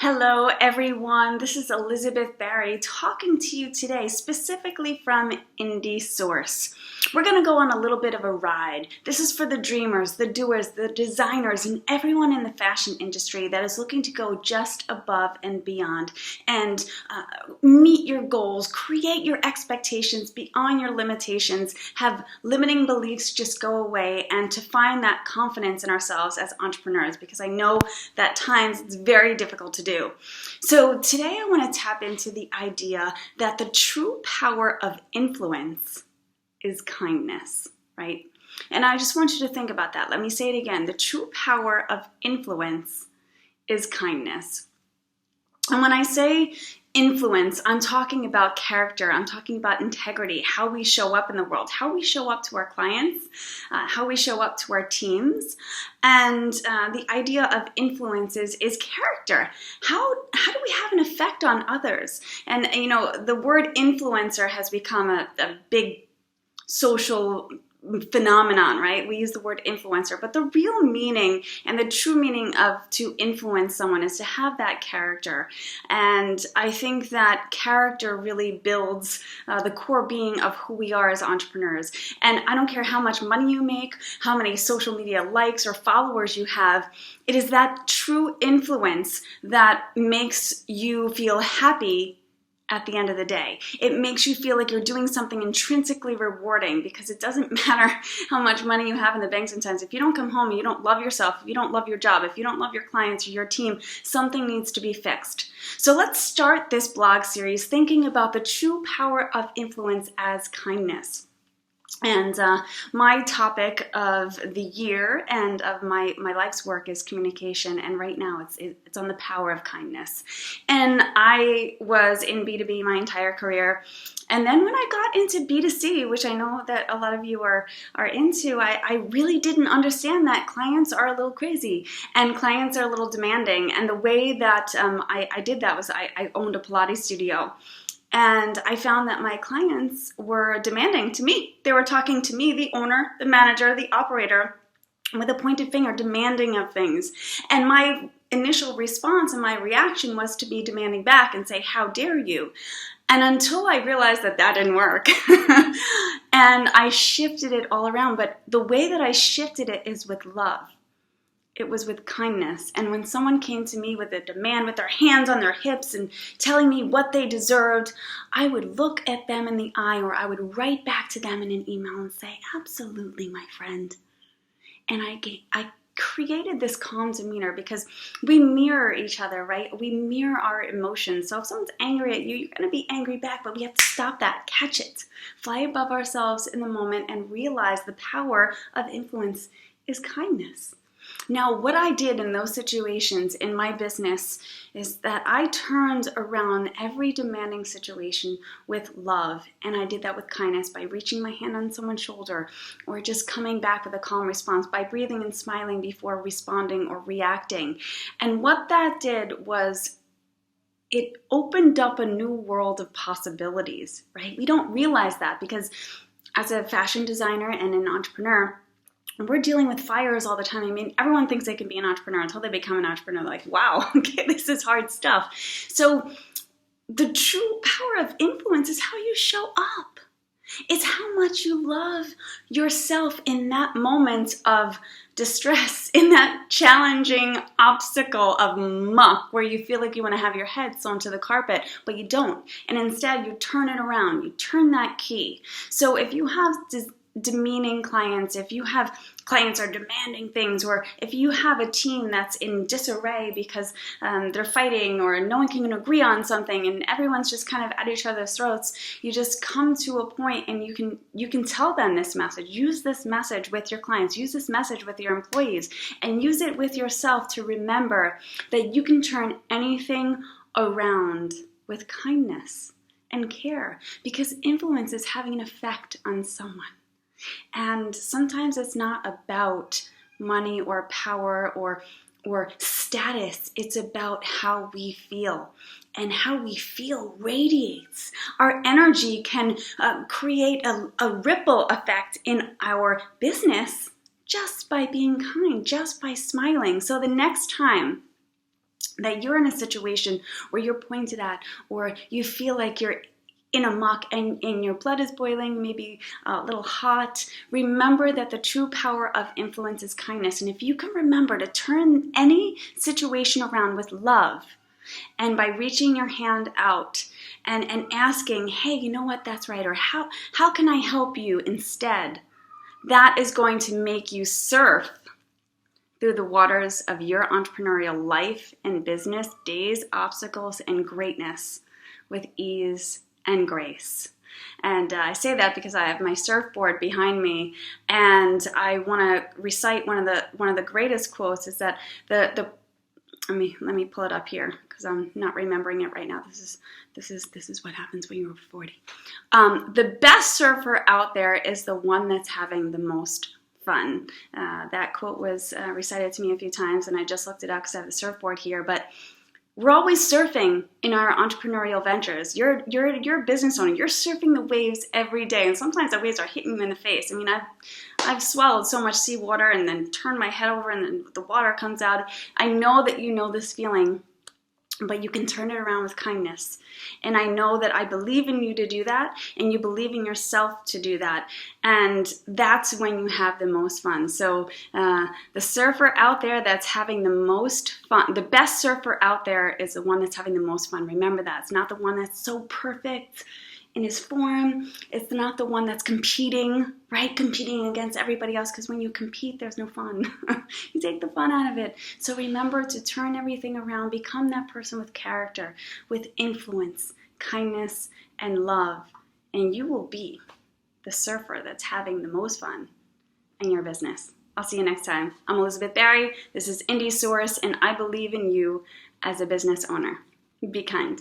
Hello everyone, this is Elizabeth Barry talking to you today specifically from Indie Source. We're going to go on a little bit of a ride. This is for the dreamers, the doers, the designers, and everyone in the fashion industry that is looking to go just above and beyond and meet your goals, create your expectations beyond your limitations, have limiting beliefs just go away, and to find that confidence in ourselves as entrepreneurs, because I know that at times it's very difficult to do. So today I want to tap into the idea that the true power of influence is kindness, right? And I just want you to think about that. Let me say it again. The true power of influence is kindness. And when I say influence, I'm talking about character, I'm talking about integrity, how we show up in the world, how we show up to our clients, how we show up to our teams. And the idea of influence is character. How do we have an effect on others? And you know, the word influencer has become a big social phenomenon, right? We use the word influencer, but the real meaning and the true meaning of to influence someone is to have that character. And I think that character really builds the core being of who we are as entrepreneurs. And I don't care how much money you make, how many social media likes or followers you have, it is that true influence that makes you feel happy at the end of the day. It makes you feel like you're doing something intrinsically rewarding, because it doesn't matter how much money you have in the bank sometimes. If you don't come home and you don't love yourself, if you don't love your job, if you don't love your clients or your team, something needs to be fixed. So let's start this blog series thinking about the true power of influence as kindness. And my topic of the year and of my life's work is communication, and right now it's on the power of kindness. And I was in B2B my entire career, and then when I got into B2C, which I know that a lot of you are into, I really didn't understand that clients are a little crazy and clients are a little demanding. And the way that I did that was I owned a Pilates studio. And I found that my clients were demanding to me. They were talking to me, the owner, the manager, the operator, with a pointed finger, demanding of things. And my initial response and my reaction was to be demanding back and say, "How dare you?" And until I realized that didn't work. And I shifted it all around. But the way that I shifted it is with love. It was with kindness. And when someone came to me with a demand, with their hands on their hips and telling me what they deserved, I would look at them in the eye, or I would write back to them in an email and say, "Absolutely, my friend." And I created this calm demeanor, because we mirror each other, right? We mirror our emotions. So if someone's angry at you, you're going to be angry back, but we have to stop that, catch it, fly above ourselves in the moment, and realize the power of influence is kindness. Now, what I did in those situations in my business is that I turned around every demanding situation with love, and I did that with kindness by reaching my hand on someone's shoulder, or just coming back with a calm response, by breathing and smiling before responding or reacting. And what that did was it opened up a new world of possibilities, right? We don't realize that, because as a fashion designer and an entrepreneur, we're dealing with fires all the time. I mean, everyone thinks they can be an entrepreneur until they become an entrepreneur. They're like, wow, okay, this is hard stuff. So the true power of influence is how you show up. It's how much you love yourself in that moment of distress, in that challenging obstacle of muck where you feel like you want to have your head sewn to the carpet, but you don't. And instead, you turn it around. You turn that key. So if you have demeaning clients, if you have clients are demanding things, or if you have a team that's in disarray because they're fighting, or no one can agree on something and everyone's just kind of at each other's throats, you just come to a point and you can tell them this message. Use this message with your clients, use this message with your employees, and use it with yourself to remember that you can turn anything around with kindness and care, because influence is having an effect on someone. And sometimes it's not about money or power or status. It's about how we feel. And how we feel radiates. Our energy can create a ripple effect in our business just by being kind, just by smiling. So the next time that you're in a situation where you're pointed at, or you feel like you're in a muck and your blood is boiling, maybe a little hot, remember that the true power of influence is kindness. And if you can remember to turn any situation around with love, and by reaching your hand out and asking, hey, you know what, that's right, or how can I help you instead, that is going to make you surf through the waters of your entrepreneurial life and business, days, obstacles, and greatness with ease and grace. And I say that because I have my surfboard behind me, and I want to recite one of the greatest quotes. Is that let me pull it up here because I'm not remembering it right now. This is what happens when you're over 40. The best surfer out there is the one that's having the most fun. That quote was recited to me a few times, and I just looked it up because I have the surfboard here. But we're always surfing in our entrepreneurial ventures. You're a business owner. You're surfing the waves every day, and sometimes the waves are hitting you in the face. I mean, I've swallowed so much seawater and then turned my head over, and then the water comes out. I know that you know this feeling, but you can turn it around with kindness. And I know that I believe in you to do that, and you believe in yourself to do that. And that's when you have the most fun. So the surfer out there that's having the most fun, the best surfer out there is the one that's having the most fun. Remember that. It's not the one that's so perfect in his form. It's not the one that's competing, right? Competing against everybody else, because when you compete, there's no fun. You take the fun out of it. So remember to turn everything around, become that person with character, with influence, kindness, and love, and you will be the surfer that's having the most fun in your business. I'll see you next time. I'm Elizabeth Barry. This is Indie Source, and I believe in you as a business owner. Be kind.